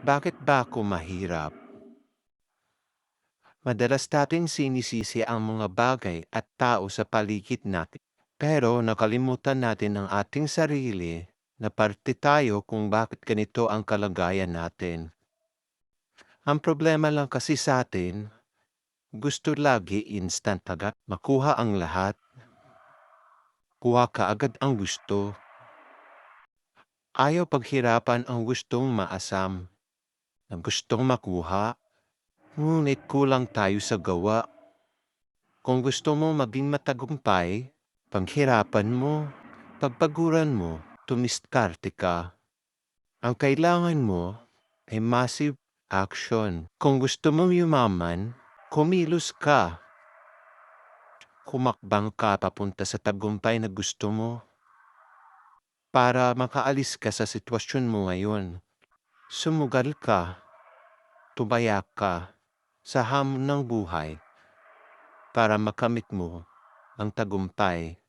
Bakit ba ako mahirap? Madalas nating sinisisi ang mga bagay at tao sa paligid natin. Pero nakalimutan natin ang ating sarili na parte tayo kung bakit ganito ang kalagayan natin. Ang problema lang kasi sa atin, gusto lagi instant agad. Makuha ang lahat, kuha ka agad ang gusto. Ayaw paghirapan ang gustong maasam, na gustong makuha. Ngunit kulang tayo sa gawa. Kung gusto mo maging matagumpay, paghirapan mo, pagpaguran mo, tumiskarte ka. Ang kailangan mo ay massive action. Kung gusto mong yumaman, kumilos ka. Humakbang ka papunta sa tagumpay na gusto mo para makaalis ka sa sitwasyon mo ngayon. Sumugal ka, tumayak ka sa hamon ng buhay para makamit mo ang tagumpay.